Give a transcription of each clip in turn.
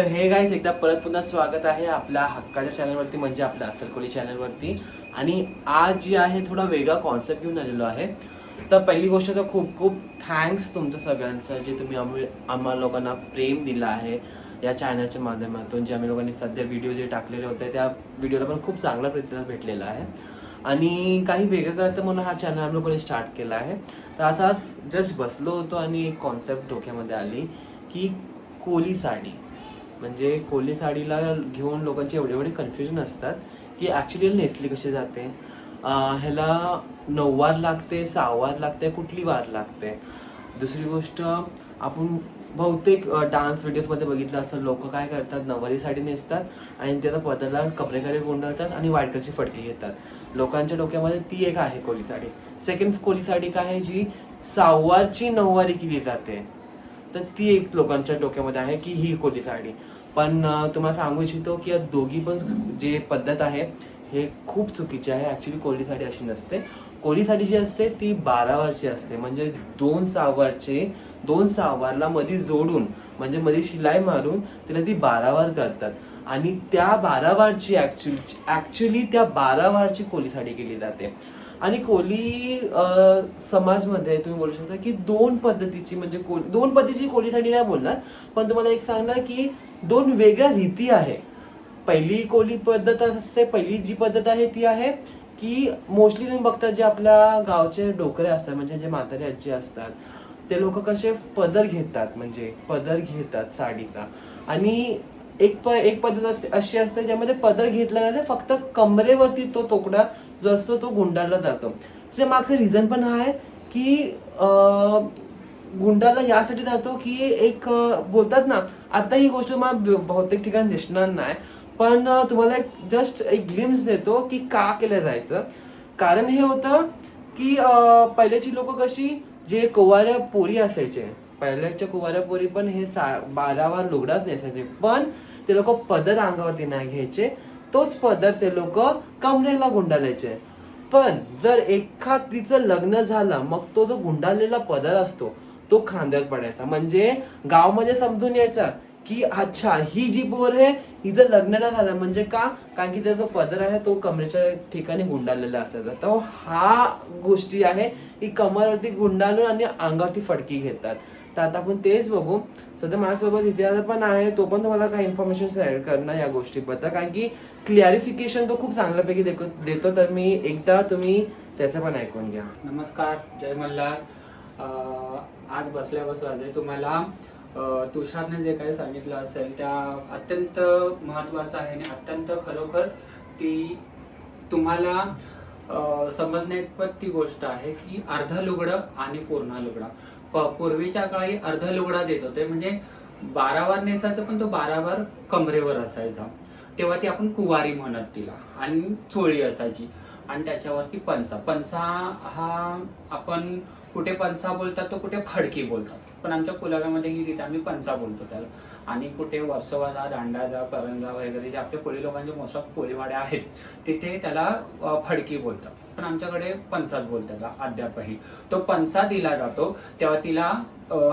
तर हे गाईज एकदा परत पुन्हा स्वागत आहे आपल्या हक्काच्या चॅनलवरती, म्हणजे आपल्या अक्कलकोली चॅनलवरती. आणि आज जी आहे थोडा वेगळा कॉन्सेप्ट घेऊन आलेलो आहे. तर पहिली गोष्ट तर खूप खूप थँक्स तुमचं सगळ्यांचं, जे तुम्ही आम्हा लोकांना प्रेम दिलं आहे या चॅनलच्या माध्यमातून. जे आम्ही लोकांनी सध्या व्हिडिओ जे टाकलेले होते त्या व्हिडिओला पण खूप चांगला प्रतिसाद भेटलेला आहे. आणि काही वेगळं करायचं म्हणून हा चॅनल आम्ही लोकांनी स्टार्ट केला आहे. तर असाच जस्ट बसलो होतो आणि एक कॉन्सेप्ट डोक्यामध्ये आली की कोली साडी, म्हणजे कोली साडीला घेऊन लोकांचे एवढे एवढे कन्फ्युजन असतात की ॲक्च्युली नेसली कशी जाते, ह्याला नऊवार लागते, सहावार लागते, कुठली वार लागते. दुसरी गोष्ट, आपण बहुतेक डान्स व्हिडिओजमध्ये बघितलं असं लोक काय करतात, नऊवारी साडी नेसतात आणि त्याचा पदरला कपडेकडे गुंडाळतात आणि व्हाईट कलरची फडकी घेतात. लोकांच्या डोक्यामध्ये ती एक आहे कोली साडी. सेकंड कोली साडी काय आहे, जी सहावारची नऊवारी केली जाते, तर ती एक लोकांच्या डोक्यामध्ये आहे की ही कोली साडी. पण तुम्हाला सांगू इच्छितो की या दोघी पण जे पद्धत आहे हे खूप चुकीचे आहे. ॲक्च्युली कोली साडी अशी नसते. कोली साडी जी असते ती 12वारची असते, म्हणजे दोन सहावारला मध्ये जोडून, म्हणजे मध्ये शिलाई मारून तिला ती 12वार करतात. आणि त्या 12वारची ॲक्च्युली त्या 12वारची कोली साडी केली जाते. आणि कोली समाजमध्ये तुम्ही बोलू शकता की दोन पद्धतीची, म्हणजे दोन पद्धतीची कोली साडी नाही बोलणार, पण तुम्हाला एक सांगणार की दोन वेगळ्या रीती आहे. पहिली कोली पद्धत असते, पहिली जी पद्धत आहे ती आहे की मोस्टली तुम्ही बघता जे आपल्या गावचे डोकरे असतात, म्हणजे जे म्हातारे आजी असतात, ते लोक कसे पदर घेतात, म्हणजे पदर घेतात साडीचा. आणि एक पद्धत अशी असते ज्यामध्ये पदर घेतला नाही, फक्त कमरेवरती तो तोकडा जो असतो तो गुंडाळला जातो. त्याच्या मागचं रिझन पण आहे की गुंडाला यासाठी जातो की एक बोलतात ना, आता ही गोष्ट मला बहुतेक ठिकाणी दिसणार नाही, पण तुम्हाला एक जस्ट एक ग्लिम्स देतो की का केलं जायचं. कारण हे होतं की पहिल्याची लोक कशी, जे कुवाऱ्या पोरी असायचे, पहिल्याच्या कुवाऱ्या पोरी पण हे 12वार लुगडाच नेसायचे, पण ते लोक पदर अंगावरती नाही घ्यायचे. तोच पदर ते लोक कमरेला गुंडाळायचे. पण जर एखादीचं लग्न झालं, मग तो जो गुंडाळलेला पदर असतो तो खांद्यावर पडायचा, म्हणजे गावमध्ये समजून यायचा की अच्छा ही जी पोर आहे हिचं लग्न नाही झालं, म्हणजे का, कारण की त्याचा पदर आहे तो कमरेच्या ठिकाणी गुंडाळलेला असायचा. तर हा गोष्टी आहे की कमरवरती गुंडाळून आणि अंगावरती फडकी घेतात. तर आता आपण तेच बघू. सध्या माझ्यासोबत इतिहास पण आहे, तो पण तुम्हाला काही इन्फॉर्मेशन शेअर करणार या गोष्टीबद्दल, कारण की क्लिअरिफिकेशन तो खूप चांगल्यापैकी देतो. तर मी एकदा तुम्ही त्याचं पण ऐकून घ्या. नमस्कार, जय मल्हार. आज बसल्या बसल्या जे तुम्हाला तुषारने जे काही सांगितलं असेल त्या अत्यंत महत्वाचं आहे आणि अत्यंत खरोखर ती तुम्हाला समजण्याइतपत ती गोष्ट आहे की अर्ध लुगडं आणि पूर्ण लुगडा. पूर्वीच्या काळी अर्ध लुगडा देत होते, म्हणजे 12वार नेसायचं, पण तो 12वार कमरेवर असायचा. तेव्हा ती आपण कुवारी म्हणत तिला, आणि चोळी असायची आणि त्याच्यावरती पंचा हा आपण कुठे पंचा बोलतात तो कुठे फडकी बोलतात, पण आमच्या कुलाव्यामध्ये ही रीत आम्ही पंचा बोलतो त्याला. आणि कुठे वर्सोवा, दांडा, करंजा वगैरे जे आपल्या कोळी लोकांचे मोस्ट ऑफ कोळीवाड्या आहेत तिथे त्याला फडकी बोलतात, पण आमच्याकडे पंचाच बोलतात अद्यापही. तो पंचा दिला जातो तेव्हा तिला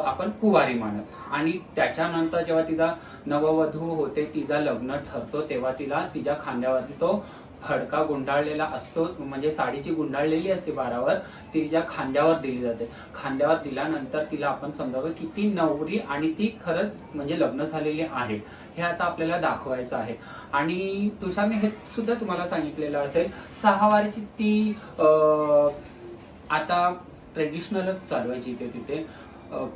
आपण कुवारी मानत. आणि त्याच्यानंतर जेव्हा तिचा नववधू होते, तिचा लग्न ठरतो, तेव्हा तिला तिच्या खांद्यावरती तो फडका गुंडाळलेला असतो, म्हणजे साडीची गुंडाळलेली असते 12वार, ती तिच्या खांद्यावर दिली जाते. खांद्यावर दिल्यानंतर तिला आपण समजावं की ती नवरी आणि ती खरंच म्हणजे लग्न झालेली आहे, हे आता आपल्याला दाखवायचं आहे. आणि तुषारने हे सुद्धा तुम्हाला सांगितलेलं असेल, सहावारीची ती आता ट्रेडिशनलच चालवायची तिथे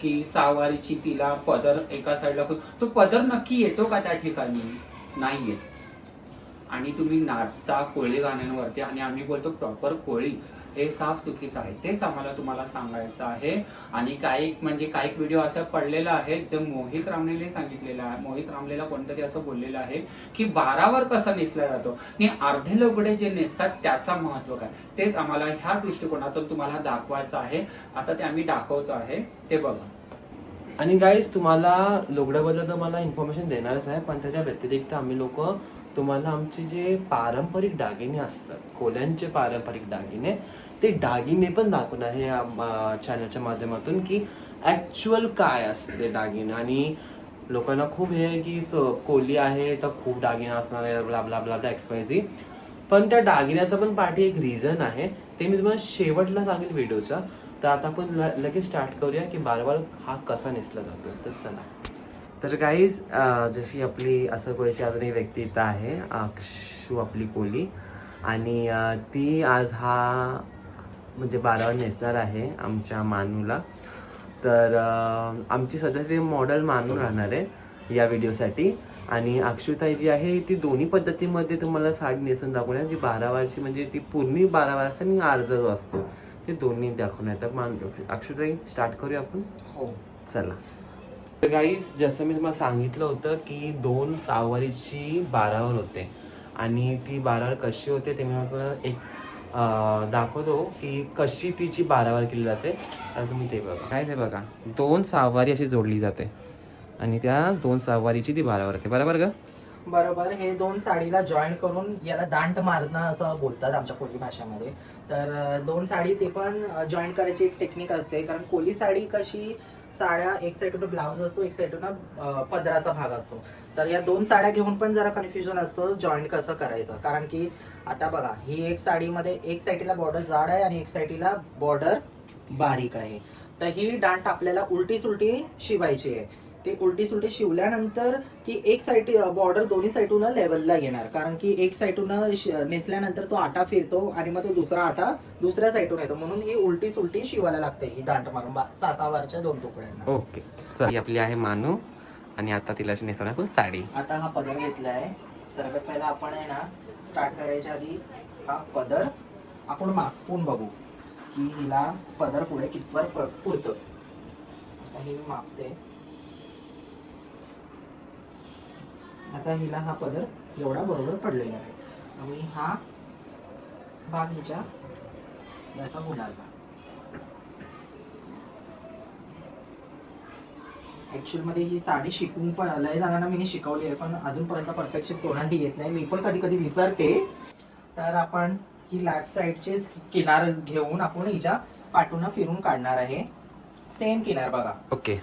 की सहावारीची तिला पदर एका साईडला, तो पदर नक्की येतो का त्या ठिकाणी, नाही येत. आणि तुम्ही नाचता कोळी गाण्यांवरती आणि आम्ही बोलतो प्रॉपर कोळी, हे साफ चुकीचं आहे. तेच आम्हाला तुम्हाला सांगायचं आहे. आणि काही व्हिडिओ असा पडलेला आहे जे मोहित रामनेने सांगितलेला आहे. मोहित रामनेला कोणतरी असं बोललेलं आहे की 12वार कसा नेसला जातो आणि अर्धे लुगडे जे नेसतात त्याचा महत्व काय, तेच आम्हाला ह्या दृष्टिकोनातून तुम्हाला दाखवायचं आहे. आता ते आम्ही दाखवतो आहे, ते बघा. आणि गाईज, तुम्हाला लुगड्याबद्दल तर मला इन्फॉर्मेशन देणारच आहे, पण त्याच्या व्यतिरिक्त आम्ही लोक तुम्हाला आमचे जे पारंपरिक दागिने असतात, कोल्यांचे पारंपरिक दागिने, ते दागिने पण दाखवणार आहे या चॅनलच्या माध्यमातून की ॲक्च्युअल काय असते दागिने. आणि लोकांना खूप हे आहे की कोली आहे तर खूप दागिना असणार आहे, ब्ला ब्ला ब्ला XYZ. पण त्या दागिन्याचा पण पाठी एक रिझन आहे, ते मी तुम्हाला शेवटला सांगेल व्हिडिओचा. तर आता आपण लगेच स्टार्ट करूया की बारवार हा कसा नेसला जातो. तर चला. तर गाईज जशी आपली असं कोणीची अजून एक व्यक्ती इथं आहे, अक्षू आपली कोली, आणि ती आज हा म्हणजे बारावर नेसणार आहे आमच्या मानूला. तर आमची सध्याची मॉडेल मानू राहणार आहे या व्हिडिओसाठी. आणि अक्षुताई जी आहे ती दोन्ही पद्धतीमध्ये तुम्हाला साडी नेसून दाखवणार, जी 12 म्हणजे जी पूर्ण 12 असते आणि अर्धा जो असतो ते दोन्ही दाखवणार. तर अक्षुताई स्टार्ट करूया आपण. हो चला. तर गाईज जसं मी तुम्हाला सांगितलं होतं की 2 सहावारीची 12वर होते, आणि ती 12वर कशी होते ते मी आपल्याला एक दाखवतो की कशी तिची 12वर केली जाते. आता तुम्ही ते बघा. काय ते बघा, 2 सहावारी अशी जोडली जाते आणि त्या 2 सहावारीची ती 12वर होते. बरोबर का? बरोबर. हे 2 साडीला जॉईन करून याला दांड मारणं असं बोलतात आमच्या कोली भाषेमध्ये. तर 2 साडी ते पण जॉईन करायची एक टेक्निक असते, कारण कोली साडी कशी साड्या एक साईडून ब्लाऊज असतो, एक साईडून पदराचा भाग असतो. तर या 2 साड्या घेऊन पण जरा कन्फ्युजन असतं जॉईन कसं करायचं. कारण की आता बघा, ही एक साडीमध्ये एक साईडला बॉर्डर जाड आहे आणि एक साईडला बॉर्डर बारीक आहे. तर ही डांट आपल्याला उलटी सुलटी शिवायची आहे. ते उलटी सुलटी शिवल्यानंतर की एक साईड बॉर्डर दोन्ही साईडून लेवलला येणार, कारण की एक साईडून नेसल्यानंतर तो आटा फिरतो आणि मग तो दुसरा आटा दुसऱ्या साईडून येतो, म्हणून ही उलटी सुलटी शिवायला लागते ही दांट मारून 6-6 2 तुकड्यांना. ओके. चल, ही आपली आहे मानू, आणि आता तिला नेसवणार आपण साडी. आता हा पदर घेतलाय. सर्वात पहिला आपण आहे ना, स्टार्ट करायच्या आधी हा पदर आपण मापून बघू की हिला पदर पुढे कितवर पुरतं. आता हे मी मापते. आता हिला हा पदर एवढा बरोबर पडलेला आहे, आणि हा भाग हिच्या याचा होणार का. ऍक्च्युअल मध्ये ही साडी शिकून पण लय जणांना मी शिकवली आहे, पण अजूनपर्यंत परफेक्शन कोणाला येत नाही. मी पण कधी कधी विसरते. तर आपण ही लेफ्ट साईडचे किनार घेऊन आपण हिच्या पाठून फिरून काढणार आहे. सेम किनार बघा. ओके.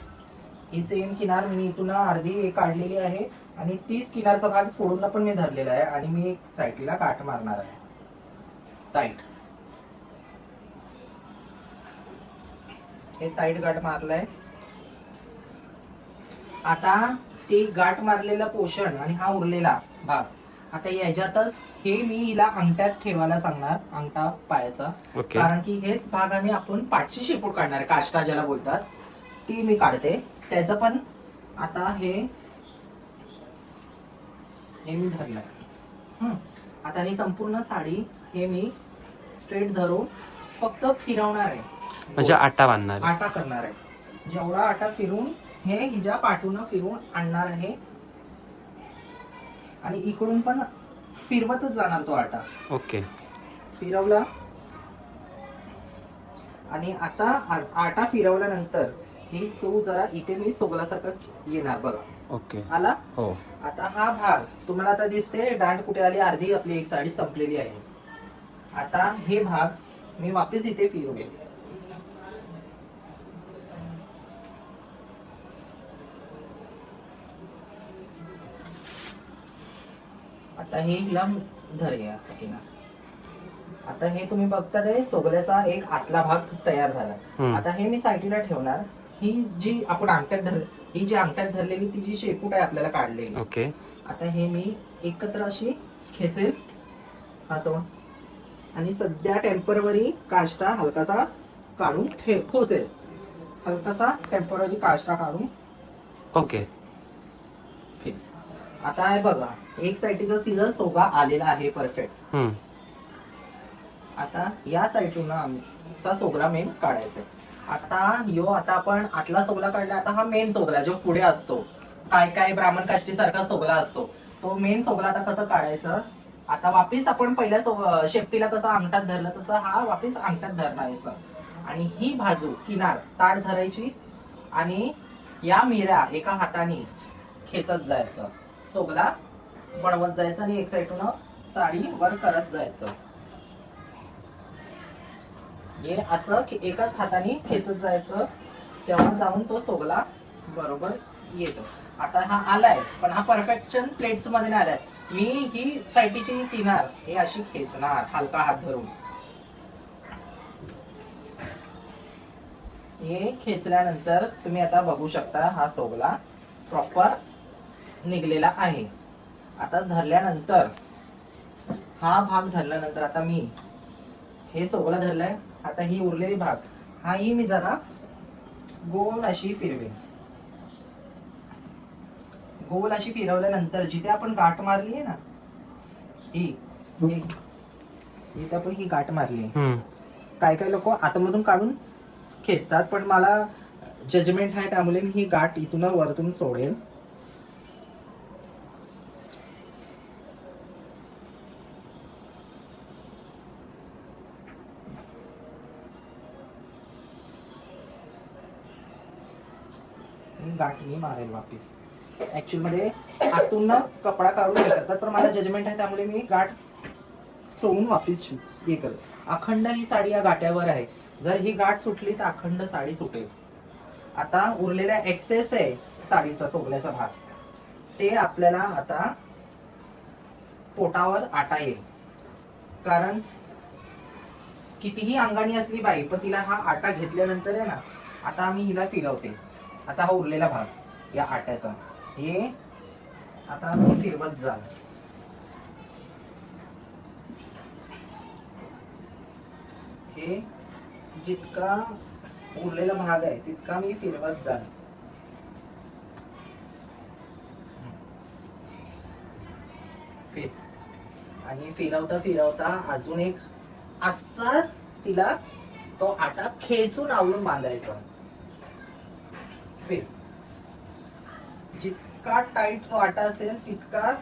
ही सेम किनार मी इथून अर्धी काढलेली आहे, आणि 30 किनारचा भाग फोडून पण मी धरलेला आहे, आणि मी एक साईडला काट मारणार आहे टाईट. हे टाईट गाठ मारलाय. आता ते गाठ मारलेला पोर्शन आणि हा उरलेला भाग, आता याच्यातच हे मी हिला अंगठ्यात ठेवायला सांगणार, अंगठा पायाचा. ओके. कारण की हेच भागाने आपण पाठची शेपूट काढणार, काष्टा ज्याला बोलतात, ती मी काढते. त्याचं पण आता हे मी धरलंय. आता ही संपूर्ण साडी हे मी स्ट्रेट धरून फक्त फिरवणार आहे, म्हणजे आटा बांधणार. आटा करणार आहे. जेवढा आटा फिरून हे हिच्या पाठून फिरून आणणार आहे, आणि इकडून पण फिरवतच जाणार तो आटा. ओके. फिरवला, आणि आता आटा फिरवल्यानंतर ही चव जरा इथे मी सोगलासारखं येणार बघा. ओके. आला. हो. आता हा भाग तुम्हाला आता दिसते, दांड कुठे आली, अर्धी आपली एक साडी संपलेली आहे. आता हे भाग मी वापस इथे फिरवेल. आता हे हिला धरूया असं किनार. आता हे तुम्ही बघता ते सोगल्याचा एक आतला भाग तयार झाला. आता हे मी साईडला ठेवणार. ही जी आपण ही जी अंगठ्यात धरलेली ती जी शेपूट आहे आपल्याला काढलेली. ओके. आता हे मी एकत्र अशी खेचेल हसवून, आणि सध्या टेम्पररी काष्टा हलकासा काढून खोसेल. हलकासा टेम्पररी काष्टा काढून. ओके. आता हे बघा, एक साईडचा सीझर सोगा आलेला आहे परफेक्ट. आता या साईडून आमचा सोगला मेन काढायचा. आता आपण आतला सोगला काढला. आता हा मेन सोगला जो पुढे असतो, काय ब्राह्मण काष्टी सारखा सोगला असतो, तो मेन सोगला आता कसं काढायचं. आता वापिस आपण पहिल्या शेपटीला कसं अंगठात धरलं तसं हा वापिस अंगठात धरायचा, आणि ही बाजू किनार ताट धरायची, आणि या मिऱ्या एका हाताने खेचत जायचं, सोगला बनवत जायचं, आणि एक साईडून साडी वर करत जायचं. हे असं एकाच हाताने खेचत जायचं, तेव्हा जाऊन तो सोगला बरोबर येतो. आता हा आलाय पण हा परफेक्शन प्लेट्स मध्ये नाही आलाय. मी ही साईडची किनार हे अशी खेचणार हलका हात धरून. हे खेचल्यानंतर तुम्ही आता बघू शकता हा सोगला प्रॉपर निघलेला आहे. आता धरल्यानंतर हा भाग धरल्यानंतर आता मी हे सोगला धरलाय. आता ही उरलेली भाग हा ही मी जरा गोल अशी फिरवेन. गोल अशी फिरवल्यानंतर जिथे आपण गाठ मारली आहे ना इथे आपण ही गाठ मारली. काय काय लोक आतमधून काढून खेचतात पण मला जजमेंट आहे त्यामुळे मी ही गाठ इथून वरतून सोडेल. ही गाठ मी मारेल वापिस. ऍक्च्युअल मध्ये आतून कपडा काढून हे करतात पण मला जजमेंट आहे त्यामुळे मी गाठ सोडून वापिस हे करत. अखंड ही साडी या गाठ्यावर आहे. जर ही गाठ सुटली तर अखंड साडी सुटेल. आता उरलेला एक्सेस आहे साडीचा सोगल्याचा भाग ते आपल्याला आता पोटावर आटा येईल. कारण कितीही अंगानी असली बाई पण तिला हा आटा घेतल्यानंतर आहे ना. आता मी हिला फिरवते. आता हा उरलेला भाग या आट्याचा हे आता मी फिरवत जाल. हे जितका उरलेला भाग आहे तितका मी फिरवत जाल. आणि फिरवता फिरवता अजून एक असा तिला तो आटा खेचून आवळून बांधायचा. फिर जितका टाईट तो आटा असेल तितका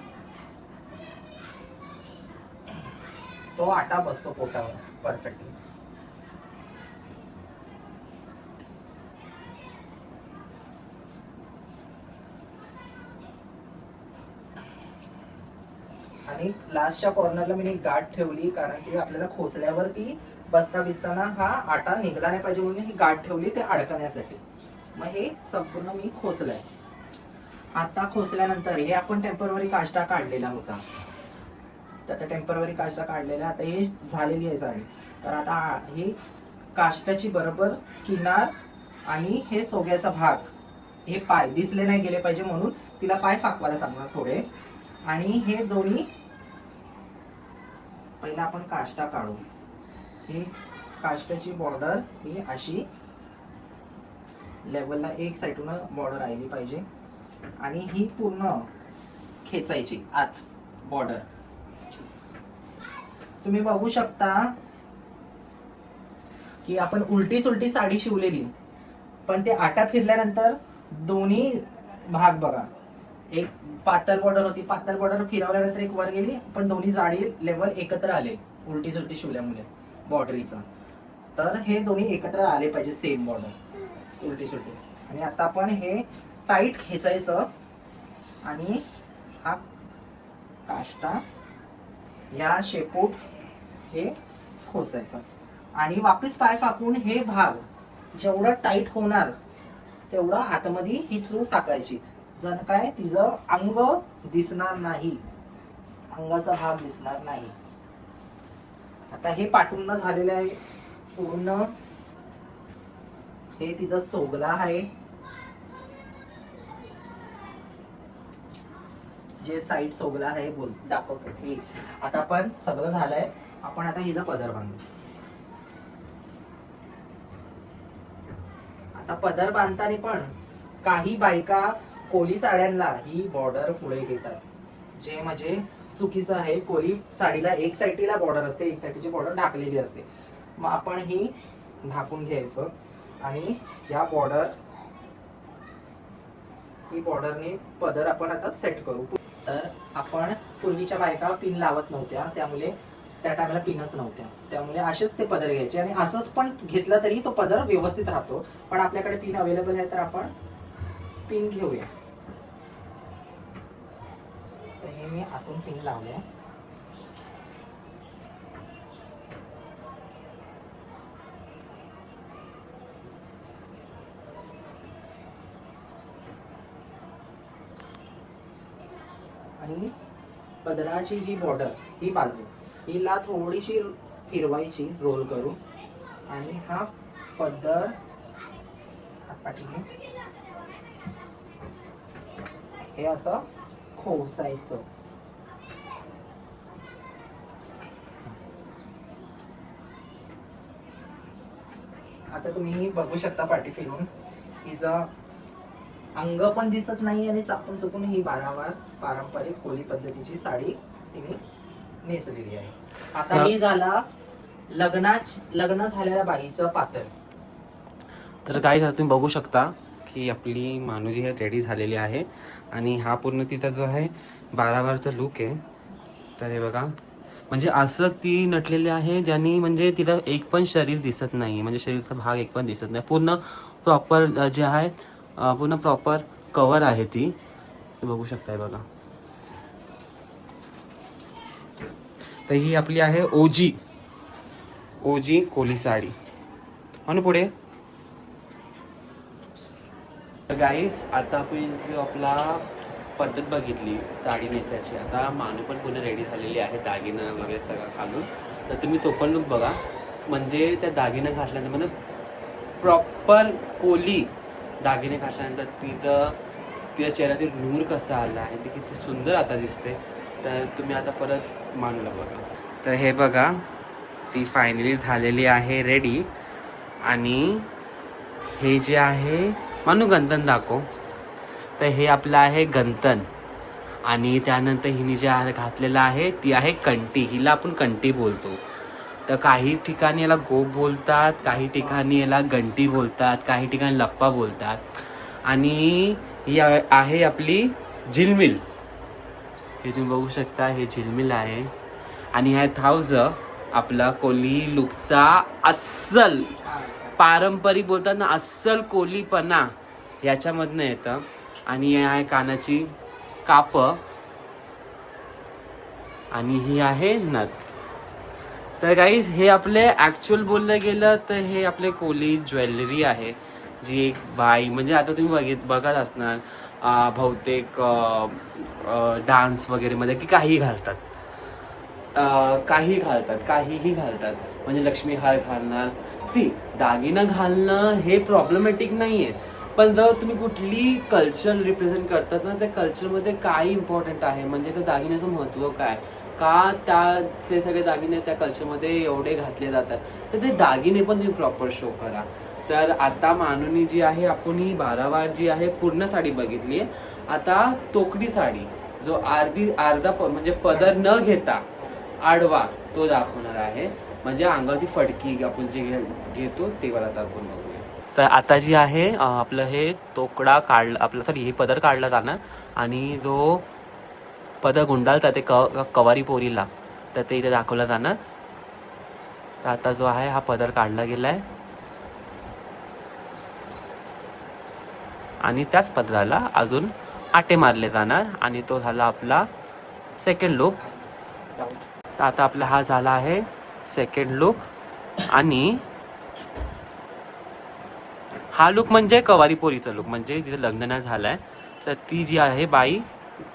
तो आटा बसतो पोटावर परफेक्टली. आणि लास्टच्या कॉर्नरला मी एक गाठ ठेवली कारण की आपल्याला खोचल्यावरती बसता बिसताना हा आटा निघला नाही पाहिजे म्हणून ही गाठ ठेवली ते अडकण्यासाठी. मग हे संपूर्ण मी खोचलंय. आता खोचल्यानंतर हे आपण टेम्पररी काष्टा काढलेला होता. तर आता टेम्पररी काष्टा काढलेला आता हे झालेली आहे साडी. तर आता ही काष्टाची बरोबर किनार आणि हे सोग्याचा भाग हे पाय दिसले नाही गेले पाहिजे म्हणून तिला पाय फाकवायला सांगणार थोडे. आणि हे दोन्ही पहिला आपण काष्टा काढू. ही काष्टाची बॉर्डर ही अशी लेवलला एक साईडून बॉर्डर आली पाहिजे आणि ही पूर्ण खेचायची आत बॉर्डर. तुम्ही बघू शकता की आपण उलटी सुलटी साडी शिवलेली पण ते आटा फिरल्यानंतर दोन्ही भाग बघा. एक पातळ बॉर्डर होती. पातळ बॉर्डर फिरवल्यानंतर एक वर गेली पण दोन्ही जाडी लेवल एकत्र आले उलटी सुलटी शिवल्यामुळे बॉर्डरीचा. तर हे दोन्ही एकत्र आले पाहिजे सेम बॉर्डर उलटी सुलटी. आणि आता आपण हे टाईट खेचायचं आणि हा काष्टा या शेपूट हे खोसायचं आणि वापस पाय फाकून हे भाग जेवढं टाईट होणार तेवढं आतमध्ये ही चूळ टाकायची. जर काय तिचं अंग दिसणार नाही. अंगाचा भाग दिसणार नाही. आता हे पाठवून झालेलं आहे पूर्ण. हे तिचा सोगला आहे जे साईड सोगला आहे बोल दाखवतो हे. आता आपण सगळं झालंय. आपण आता हिचा पदर बांधू. आता पदर बांधताना पण काही बायका कोली साड्यांना ही बॉर्डर पुढे घेतात जे म्हणजे चुकीचं आहे. कोली साडीला एक साईडला बॉर्डर असते एक साईडची बॉर्डर ढाकलेली असते. मग आपण ही ढाकून घ्यायचं आणि या ही बॉर्डरने पदर आपण आता सेट करू. तर आपण पूर्वीच्या बायका पिन लावत नव्हत्या त्यामुळे त्या टायमाला पिनच नव्हत्या त्यामुळे असेच ते पदर घ्यायचे आणि असंच पण घेतला तरी तो पदर व्यवस्थित राहतो. पण आपल्याकडे पिन अवेलेबल आहे तर आपण पिन घेऊया. तर हे मी आतून पिन लावले. आणि पदराची ही बॉर्डर, ही बाजू हिला थोडीशी फिरवायची रोल करू आणि हा पदर हातपाठीने हे असं खोसायचं. आता तुम्ही बघू शकता पाठी फिरून हिचं अंग पण दिसत नाही आणि चापून चुकून ही 12 वार पारंपरिक कोली पद्धतीची साडी तिने नेसलेली आहे. आता ही झाला लग्न झालेल्या बाईचं पातळ. तर काही तुम्ही बघू शकता की आपली मानुजी हे रेडी झालेली आहे आणि हा पूर्ण तिचा जो आहे 12 वारचा लुक आहे. तर हे बघा, म्हणजे असं ती नटलेली आहे ज्यांनी म्हणजे तिला एक पण शरीर दिसत नाही, म्हणजे शरीरचा भाग एक पण दिसत नाही. पूर्ण प्रॉपर जे आहे पूर्ण प्रॉपर कव्हर आहे ती बघू शकताय बघा. तर ही आपली आहे ओजी कोली साडी. म्हणून पुढे गाईस, आता आपण जो आपला पद्धत बघितली साडी नेसायची, आता मानू पण पूर्ण रेडी झालेली आहे दागिना वगैरे सगळं घालून. तर तुम्ही तो पण लुक बघा, म्हणजे त्या दागिना घातल्यानंतर म्हणजे प्रॉपर कोली दागिने घातल्यानंतर तिच्या चेहऱ्यातील नूर कसा आला आहे, ती किती सुंदर आता दिसते. तर तुम्ही आता परत मानूला बघा. तर हे बघा, ती फायनली झालेली आहे रेडी. आणि हे जे आहे मानू गंतन दाखव. तर हे आपलं आहे गंतन आणि त्यानंतर हिने जे घातलेलं आहे ती आहे कंठी. हिला आपण कंठी बोलतो. तर काही ठिकाणी याला गोप बोलतात, काही ठिकाणी याला गंटी बोलतात, काही ठिकाणी लप्पा बोलतात. आणि ही आहे आपली झिलमिल. हे तुम्ही बघू शकता, हे झिलमिल आहे. आणि हा थाउज आपला कोली लुकचा अस्सल पारंपरिक बोलतात ना, अस्सल कोलीपणा याच्यामधनं येतं. आणि हे आहे कानाची काप आणि ही आहे नथ. तर गाईज, हे आपले ॲक्च्युअल बोललं गेलं तर हे आपले कोली ज्वेलरी आहे, जी एक बाई म्हणजे आता तुम्ही बघत असणार बहुतेक डान्स वगैरेमध्ये की काहीही घालतात, काहीही घालतात. म्हणजे लक्ष्मी हार घालणार. दागिना घालणं हे प्रॉब्लेमॅटिक नाही आहे, पण जर तुम्ही कुठली कल्चर रिप्रेझेंट करतात ना, त्या कल्चरमध्ये काय इम्पॉर्टंट आहे, म्हणजे त्या दागिन्याचं महत्त्व काय, का ते सगळे दागिने त्या कल्चरमध्ये एवढे घातले जातात. तर ते दागिने पण तुम्ही प्रॉपर शो करा. तर आता मानुनी जी आहे, आपण ही 12 वार जी आहे पूर्ण साडी बघितली आहे. आता तोकडी साडी जो अर्धा म्हणजे पदर न घेता आडवा तो दाखवणार आहे. म्हणजे अंगावरती फडकी आपण जे घेतो ते वाला आता आपण बघूया. तर आता जी आहे आपलं हे तोकडा काढला आपलं, सॉरी हे पदर काढला जाणार आणि जो पदर गुंडाळतात ते कवारी पोरीला, तर ते इथे दाखवलं जाणार. तर आता जो आहे हा पदर काढला गेला आहे आणि त्याच पदराला अजून आटे मारले जाणार आणि तो झाला आपला सेकंड लुक. तर आता आपला हा झाला आहे सेकंड लुक. आणि हा लुक म्हणजे कवारी पोरीचा लुक, म्हणजे तिथे लग्न नाही झालंय तर ती जी आहे बाई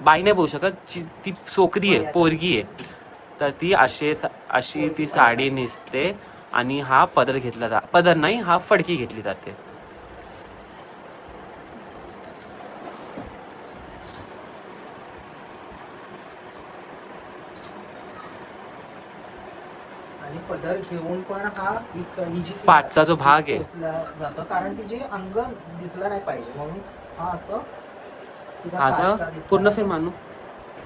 नाही बोलू शकत, ती सोकरी आहे, पोरगी आहे. तर ती अशी ती साडी नेसते आणि हा पदर घेतला पदर नाही, हा फडकी घेतली जाते. आणि पदर घेऊन पण हा हिची पाठचा जो भाग आहे जातो, कारण तिचे अंग दिसला नाही पाहिजे म्हणून हा असं पूर्ण फिर मानू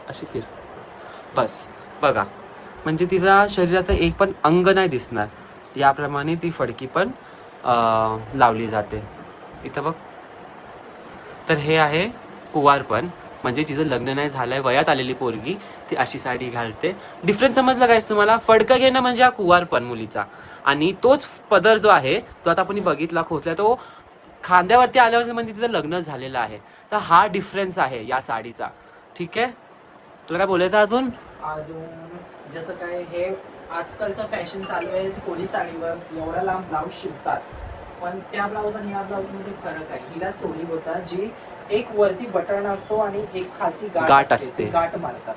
अशी फिर बस. बघा, म्हणजे तिचा शरीराचं एक पण अंग नाही दिसणार. याप्रमाणे ती फडकी पण लावली जाते. इथं बघ. तर हे आहे कुवारपण, म्हणजे जिचं लग्न नाही झालंय, वयात आलेली पोरगी ती अशी साडी घालते. डिफरन्स समजला काय तुम्हाला? फडकं घेणं म्हणजे हा कुवारपण मुलीचा, आणि तोच पदर जो आहे तो आता आपण बघितला खोचला, तो खांद्यावरती आल्यावर म्हणजे तिचं लग्न झालेलं आहे. तर हा डिफरन्स आहे या साडीचा. ठीक आहे, तुला काय बोलायचं अजून? जसं काय हे आजकालचं फॅशन चालू आहे, कोली साडीवर एवढा लांब ब्लाऊज शिवतात, पण त्या ब्लाऊज आणि या ब्लाऊज मध्ये फरक आहे. हिला चोली होता जी एक वरती बटन असतो आणि एक खालती गाठ असते, असते. ती गाठ मारतात.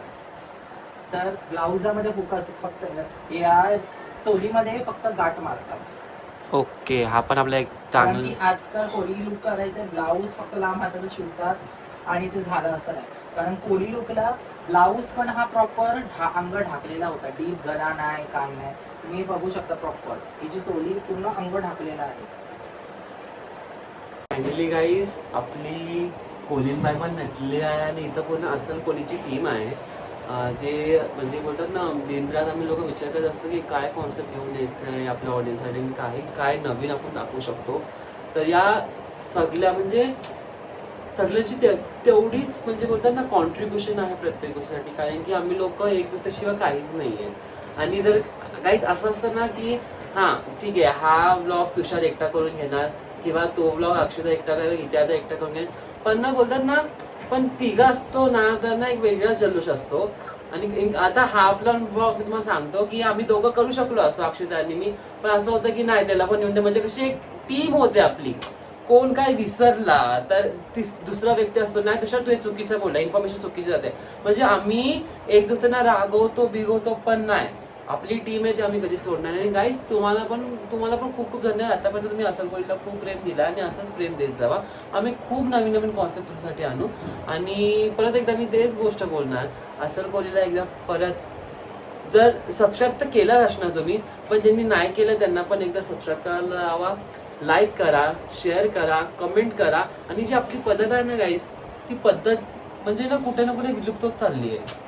तर ब्लाऊजामध्ये हुक असते, फक्त या चोलीमध्ये फक्त गाठ मारतात. ओके, हा पण आपला एक कारण चांगला की आजकाल कोली लुक करायचं ब्लाऊज फक्त लांब हाताचं शिवतात आणि ते झालं असं नाही. कारण कोली लुकला ब्लाऊज पण हा प्रॉपर अंग ढाकलेला होता, डीप गला नाही काय नाही. तुम्ही बघू शकता प्रॉपर हिची चोली पूर्ण अंग ढाकलेला आहे. फायनली गाईज आपली कोलीनबाई पण नटली आहे आणि इथं पूर्ण असल कोलीची टीम आहे. जे म्हणजे बोलतात ना, दिनरात आम्ही लोक विचार करत असतो की काय कॉन्सेप्ट घेऊन द्यायचं आहे आपल्या ऑडियन्ससाठी आणि काय नवीन आपण दाखवू शकतो. तर या सगळ्या म्हणजे सगळ्यांची तेवढीच म्हणजे बोलतात ना कॉन्ट्रीब्युशन आहे प्रत्येक गोष्टीसाठी. कारण की आम्ही लोक एक दुसऱ्याशिवाय काहीच नाही आहे. आणि जर काहीच असं असतं ना की हां ठीक आहे, हा ब्लॉग तुषार एकटा करून घेणार किंवा तो ब्लॉग अक्षता एकटा इत्यादी एकटा करून घेणार, पण ना बोलतात ना, पण तिघा असतो ना तर ना एक वेगळाच जल्लोष असतो. आणि आता हाफ लॉन ब्लॉग तुम्हाला सांगतो की आम्ही दोघं करू शकलो असं अक्षता आणि मी, पण असं होतं की नाही त्याला पण येऊन दे. म्हणजे कशी एक टीम होते आपली. कोण काय विसरला तर दुसरा व्यक्ती असतो, नाही तुषार तू हे चुकीचं बोलला, इन्फॉर्मेशन चुकीची जाते. म्हणजे आम्ही एक दुसऱ्यांना रागवतो बिगवतो पण नाही, आपली टीम आहे ती आम्ही कधी सोडणार नाही. आणि गाईज तुम्हाला पण खूप खूप धन्यवाद. आतापर्यंत तुम्ही असलकोलीला खूप प्रेम दिला आणि असंच प्रेम देत जावा. आम्ही खूप नवीन नवीन कॉन्सेप्ट तुमच्यासाठी आणू. आणि परत एकदा मी तेच गोष्ट बोलणार, असलकोलीला एकदा परत जर सबस्क्राईब तर केलं असणार तुम्ही, पण ज्यांनी नाही केलं त्यांना पण एकदा सबस्क्राईब करायला लावा, लाईक करा, शेअर करा, कमेंट करा. आणि जी आपली पद्धत आहे ना गाईज, ती पद्धत म्हणजे ना कुठे विलुप्त होत चालली आहे.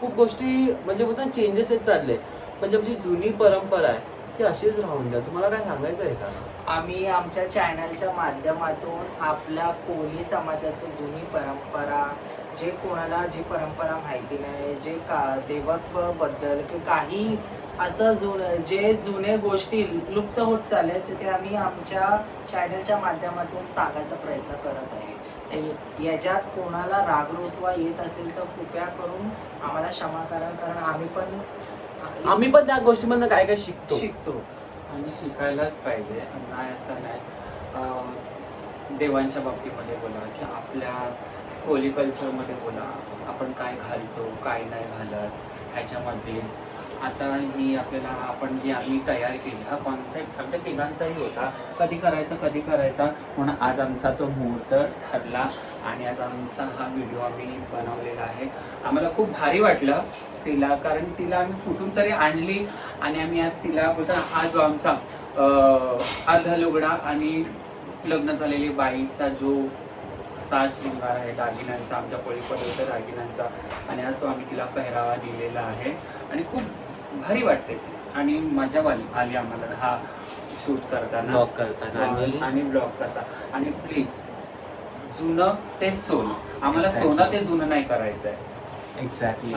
खूप गोष्टी म्हणजे बोलतात चेंजेस येत चालले. म्हणजे आपली जुनी परंपरा आहे ती अशीच राहून द्या. तुम्हाला काय सांगायचं आहे का? आम्ही आमच्या चॅनलच्या माध्यमातून आपल्या कोली समाजाची जुनी परंपरा, जे कोणाला जी परंपरा माहिती नाही, जे देवत्व बद्दल काही असं जे जुने गोष्टी लुप्त होत चालले ते आम्ही आमच्या चॅनलच्या माध्यमातून सांगायचा प्रयत्न करत आहे. याच्यात कोणाला राग रुसवा येत असेल तर कृपया करून आम्हाला क्षमा करा, कारण आम्ही पण त्या गोष्टीमधनं काय काय शिकतो. आणि शिकायलाच पाहिजे. नाही असं नाही, देवांच्या बाबतीमध्ये बोला की आपल्या कोली कल्चरमध्ये बोला, आपण काय घालतो काय नाही घालत ह्याच्यामध्ये. आता ही आपल्याला आपण जी आम्ही तयार केली, हा कॉन्सेप्ट आपल्या तिघांचाही होता, कधी करायचा म्हणून आज आमचा तो मुहूर्त ठरला आणि आज आमचा हा व्हिडिओ आम्ही बनवलेला आहे. आम्हाला खूप भारी वाटलं तिला, कारण तिला आम्ही कुठून तरी आणली आणि आम्ही आज तिला बोलतो हा जो आमचा अर्धा लुगडा आणि लग्न झालेली बाईचा जो साज शृंगार आहे दागिन्यांचा, आमच्या कोळी पद्धतीच्या दागिन्यांचा, आणि आज तो आम्ही तिला पहिरावा दिलेला आहे आणि खूप भारी वाटते आणि मजा आली आम्हाला हा शूट करताना, ब्लॉग करताना आणि ब्लॉग करता. आणि प्लीज जुनं ते सोनं, आम्हाला सोनं ते जुनं नाही करायचं आहे. एक्झॅक्टली.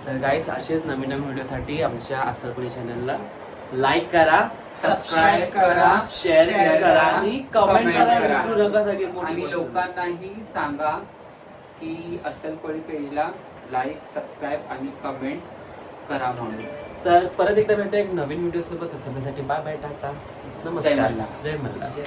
तर गाईस असेच नवीन नवीन व्हिडिओसाठी आमच्या असलकोली चॅनलला लाईक करा, सबस्क्राईब करा, शेअर करा आणि कमेंट करा. विसरू नका सगळे. आणि लोकांनाही सांगा की असलकोली पेजला लाईक, सबस्क्राईब आणि कमेंट करा म्हणून. तर परत एकदा भेटू एक नवीन व्हिडिओ सोबत. सध्यासाठी बाय बाय, टाटा, नमस्कार, जय मल्हार.